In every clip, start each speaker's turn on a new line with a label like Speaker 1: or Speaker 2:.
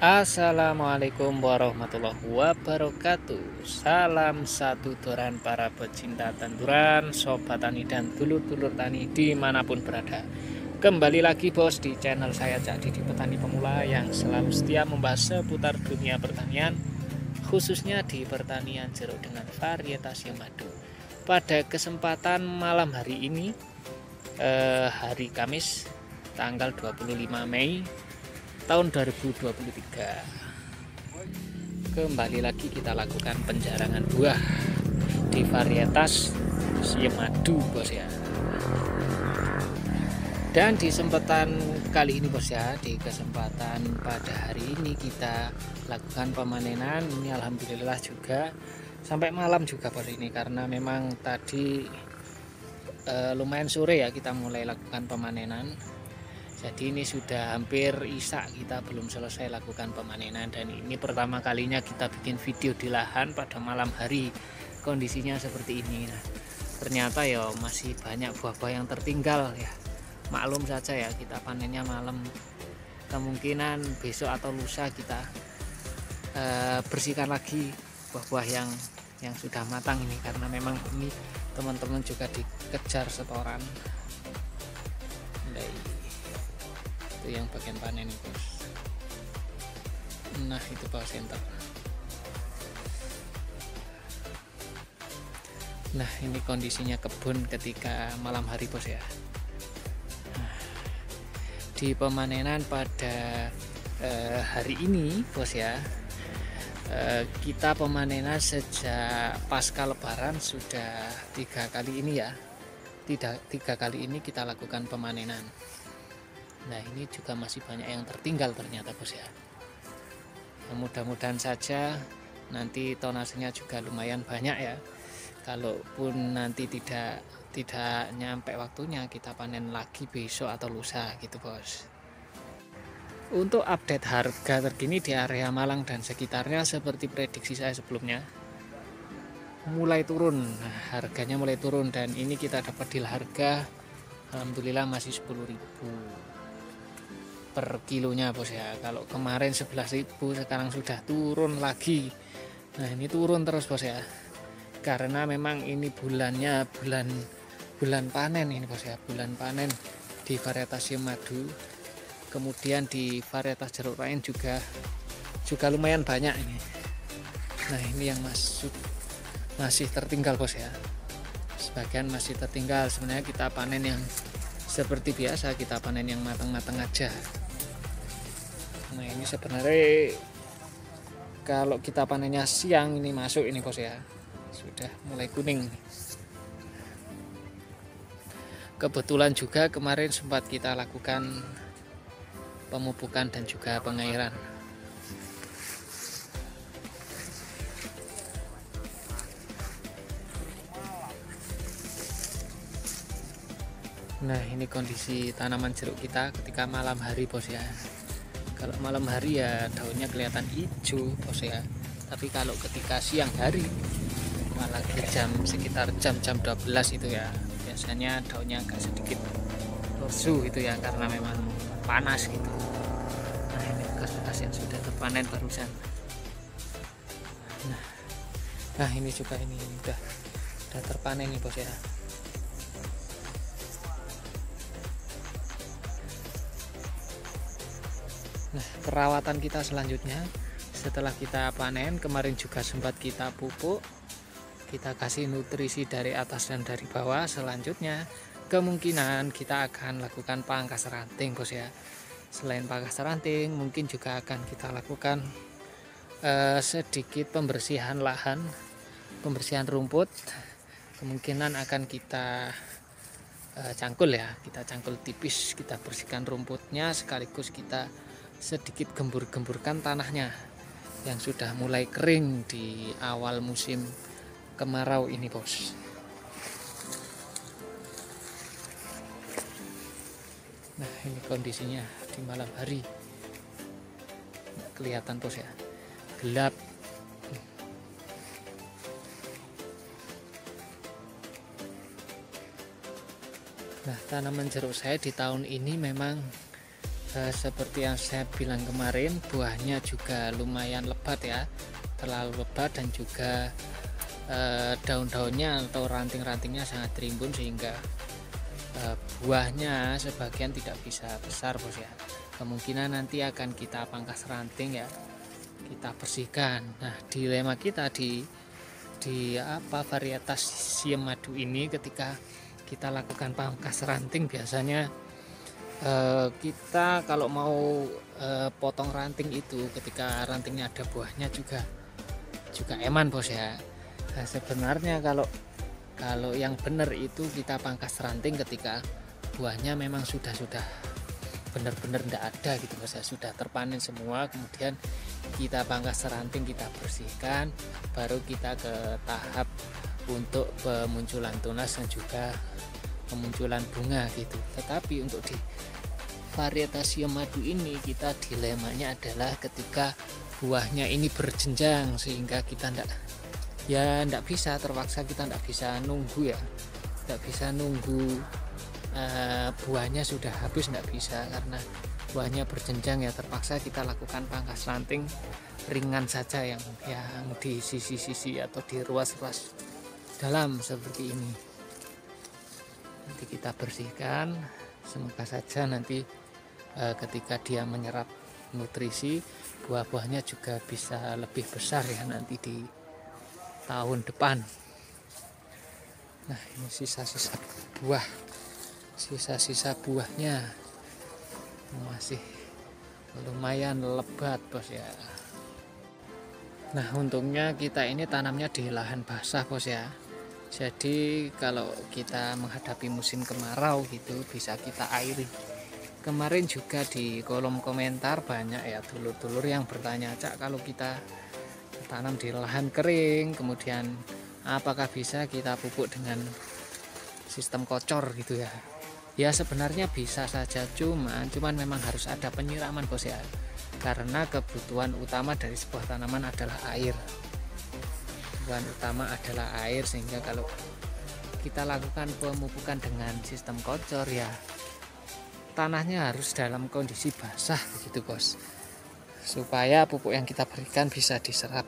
Speaker 1: Assalamualaikum warahmatullahi wabarakatuh. Salam satu toran para pecinta tanduran, sobat tani dan dulur-dulur tani dimanapun berada. Kembali lagi bos di channel saya Cak Didi Petani Pemula yang selalu setia membahas seputar dunia pertanian, khususnya di pertanian jeruk dengan varietas yang madu. Pada kesempatan malam hari ini, hari Kamis tanggal 25 Mei tahun 2023, kembali lagi kita lakukan penjarangan buah di varietas siem madu bos ya. Dan di kesempatan kali ini bos ya, di kesempatan pada hari ini kita lakukan pemanenan. Ini alhamdulillah juga sampai malam juga bos ini, karena memang tadi lumayan sore ya kita mulai lakukan pemanenan. Jadi ini sudah hampir isak, kita belum selesai lakukan pemanenan. Dan ini pertama kalinya kita bikin video di lahan pada malam hari, kondisinya seperti ini. Nah, ternyata ya masih banyak buah-buah yang tertinggal ya. Maklum saja ya, kita panennya malam, kemungkinan besok atau lusa kita bersihkan lagi buah-buah yang sudah matang ini, karena memang ini teman-teman juga dikejar setoran. Itu yang bagian panen itu. Nah itu power center. Nah ini kondisinya kebun ketika malam hari bos ya. Nah, di pemanenan pada hari ini bos ya, kita pemanenan sejak pasca lebaran sudah 3 kali ini ya. Tiga kali ini kita lakukan pemanenan. Nah ini juga masih banyak yang tertinggal ternyata bos ya. Mudah-mudahan saja nanti tonasenya juga lumayan banyak ya. Kalaupun nanti tidak nyampe waktunya, kita panen lagi besok atau lusa gitu bos. Untuk update harga terkini di area Malang dan sekitarnya, seperti prediksi saya sebelumnya, mulai turun. Nah, harganya mulai turun, dan ini kita dapat deal harga alhamdulillah masih 10.000 per kilonya bos ya. Kalau kemarin 11.000, sekarang sudah turun lagi. Nah ini turun terus bos ya, karena memang ini bulannya bulan panen ini bos ya, bulan panen di varietas siem madu. Kemudian di varietas jeruk lain juga lumayan banyak ini. Nah ini yang masih tertinggal bos ya, sebagian masih tertinggal. Sebenarnya kita panen yang seperti biasa, kita panen yang matang-matang aja. Nah ini sebenarnya kalau kita panennya siang ini masuk ini bos ya, sudah mulai kuning. Kebetulan juga kemarin sempat kita lakukan pemupukan dan juga pengairan. Nah ini kondisi tanaman jeruk kita ketika malam hari bos ya. Kalau malam hari ya daunnya kelihatan hijau bos ya, tapi kalau ketika siang hari, malah sekitar jam 12 itu ya, biasanya daunnya agak sedikit lesu itu ya, karena memang panas gitu. Nah ini bekas-bekas yang sudah terpanen barusan. Nah ini juga ini udah terpanen nih bos ya. Nah perawatan kita selanjutnya setelah kita panen, kemarin juga sempat kita pupuk, kita kasih nutrisi dari atas dan dari bawah. Selanjutnya kemungkinan kita akan lakukan pangkas ranting bos ya. Selain pangkas ranting, mungkin juga akan kita lakukan sedikit pembersihan lahan, pembersihan rumput. Kemungkinan akan kita cangkul ya, kita cangkul tipis, kita bersihkan rumputnya, sekaligus kita sedikit gembur-gemburkan tanahnya yang sudah mulai kering di awal musim kemarau ini bos. Nah ini kondisinya di malam hari, kelihatan bos ya, gelap. Nah tanaman jeruk saya di tahun ini memang Seperti yang saya bilang kemarin, buahnya juga lumayan lebat ya, terlalu lebat, dan juga daun-daunnya atau ranting-rantingnya sangat rimbun sehingga buahnya sebagian tidak bisa besar bos ya. Kemungkinan nanti akan kita pangkas ranting ya, kita bersihkan. Nah, dilema kita di varietas siam madu ini, ketika kita lakukan pangkas ranting, biasanya kita kalau mau potong ranting itu, ketika rantingnya ada buahnya juga eman bos ya. Nah, sebenarnya kalau yang benar itu kita pangkas ranting ketika buahnya memang sudah benar-benar tidak ada gitu bos ya, sudah terpanen semua. Kemudian kita pangkas ranting, kita bersihkan, baru kita ke tahap untuk pemunculan tunas dan juga pemunculan bunga gitu. Tetapi untuk di varietas siam madu ini, kita dilemanya adalah ketika buahnya ini berjenjang, sehingga kita tidak bisa, terpaksa kita tidak bisa nunggu ya, tidak bisa nunggu buahnya sudah habis, tidak bisa, karena buahnya berjenjang ya, terpaksa kita lakukan pangkas ranting ringan saja yang di sisi-sisi atau di ruas-ruas dalam seperti ini. Nanti kita bersihkan, semoga saja nanti ketika dia menyerap nutrisi, buah-buahnya juga bisa lebih besar ya nanti di tahun depan. Nah, ini sisa-sisa buahnya masih lumayan lebat bos ya. Nah, untungnya kita ini tanamnya di lahan basah bos ya, jadi kalau kita menghadapi musim kemarau gitu bisa kita airi. Kemarin juga di kolom komentar banyak ya dulur-dulur yang bertanya, Cak, kalau kita tanam di lahan kering, kemudian apakah bisa kita pupuk dengan sistem kocor gitu ya. Ya sebenarnya bisa saja, cuman memang harus ada penyiraman bos ya, karena kebutuhan utama dari sebuah tanaman adalah air. Kebutuhan utama adalah air, sehingga kalau kita lakukan pemupukan dengan sistem kocor ya tanahnya harus dalam kondisi basah begitu bos, supaya pupuk yang kita berikan bisa diserap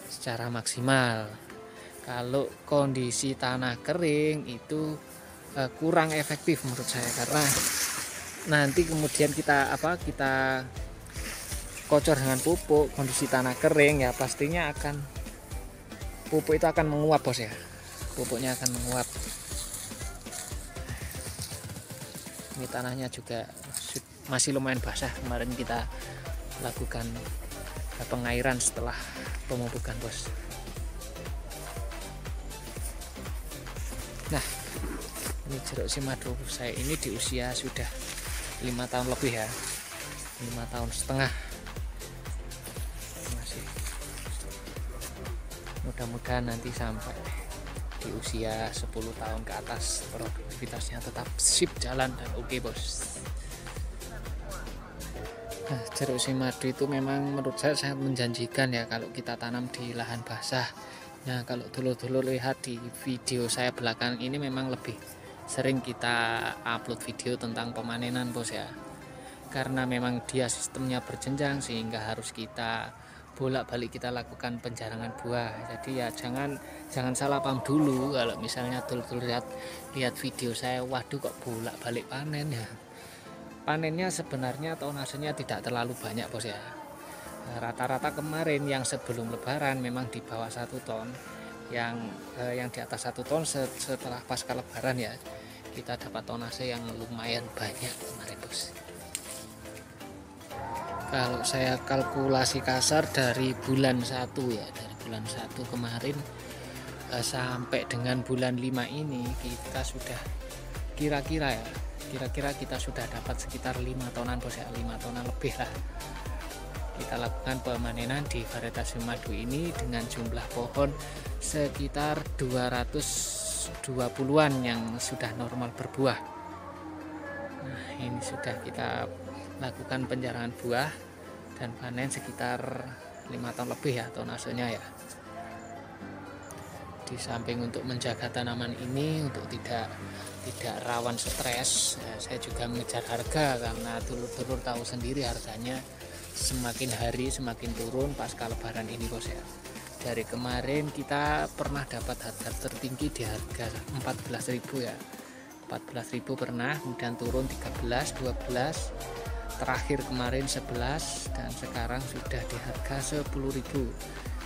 Speaker 1: secara maksimal. Kalau kondisi tanah kering itu kurang efektif menurut saya, karena nanti kemudian kita kocor dengan pupuk kondisi tanah kering ya, pastinya pupuk itu akan menguap bos ya, pupuknya akan menguap. Ini tanahnya juga masih lumayan basah, kemarin kita lakukan pengairan setelah pemupukan bos. Nah, ini jeruk siam madu saya ini di usia sudah 5 tahun lebih ya, 5 tahun setengah. Masih mudah-mudahan nanti sampai di usia 10 tahun ke atas produktivitasnya tetap sip jalan dan oke bos. Nah, jeruk siam madu itu memang menurut saya sangat menjanjikan ya kalau kita tanam di lahan basah. Nah, kalau dulur-dulur lihat di video saya belakang ini, memang lebih sering kita upload video tentang pemanenan bos ya, karena memang dia sistemnya berjenjang sehingga harus kita bolak-balik kita lakukan penjarangan buah. Jadi ya jangan salah paham dulu kalau misalnya dulur-dulur lihat video saya, waduh kok bolak-balik panen ya. Panennya sebenarnya tonasenya tidak terlalu banyak bos ya. Rata-rata kemarin yang sebelum lebaran memang di bawah 1 ton, yang di atas 1 ton setelah pasca lebaran ya kita dapat tonase yang lumayan banyak kemarin bos. Kalau saya kalkulasi kasar dari bulan 1 ya, dari bulan 1 kemarin sampai dengan bulan 5 ini kita sudah kira-kira kita sudah dapat sekitar 5 tonan bos ya, 5 tonan lebih lah. Kita lakukan pemanenan di varietas siam madu ini dengan jumlah pohon sekitar 220-an yang sudah normal berbuah. Nah, ini sudah kita lakukan penjarangan buah dan panen sekitar 5 ton lebih ya tonasenya ya. Di samping untuk menjaga tanaman ini untuk tidak rawan stres, saya juga mengejar harga karena dulur-dulur tahu sendiri harganya semakin hari semakin turun pasca lebaran ini bos ya. Dari kemarin kita pernah dapat harga tertinggi di harga 14.000 ya, 14.000 pernah, kemudian turun 13, 12, terakhir kemarin 11, dan sekarang sudah di harga 10.000.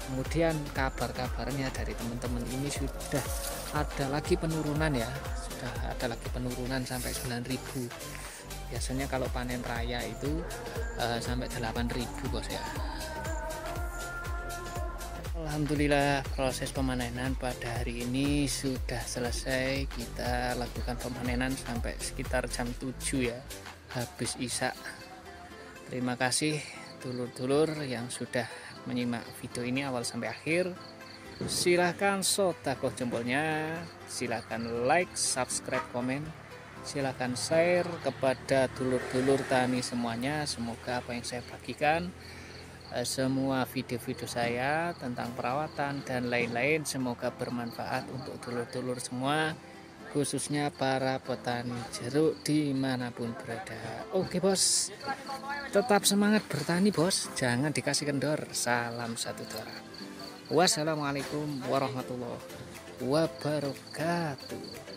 Speaker 1: Kemudian kabar-kabarnya dari teman-teman ini sudah ada lagi penurunan ya, sudah ada lagi penurunan sampai 9.000. Biasanya kalau panen raya itu sampai 8.000 bos ya. Alhamdulillah proses pemanenan pada hari ini sudah selesai. Kita lakukan pemanenan sampai sekitar jam 7 ya, habis isya. Terima kasih dulur-dulur yang sudah menyimak video ini awal sampai akhir. Silahkan sodakoh jempolnya, silahkan like, subscribe, komen, silahkan share kepada dulur-dulur tani semuanya. Semoga apa yang saya bagikan, semua video-video saya tentang perawatan dan lain-lain, semoga bermanfaat untuk dulur-dulur semua, khususnya para petani jeruk dimanapun berada. Oke bos, tetap semangat bertani bos, jangan dikasih kendor. Salam satu suara. Wassalamualaikum warahmatullahi wabarakatuh.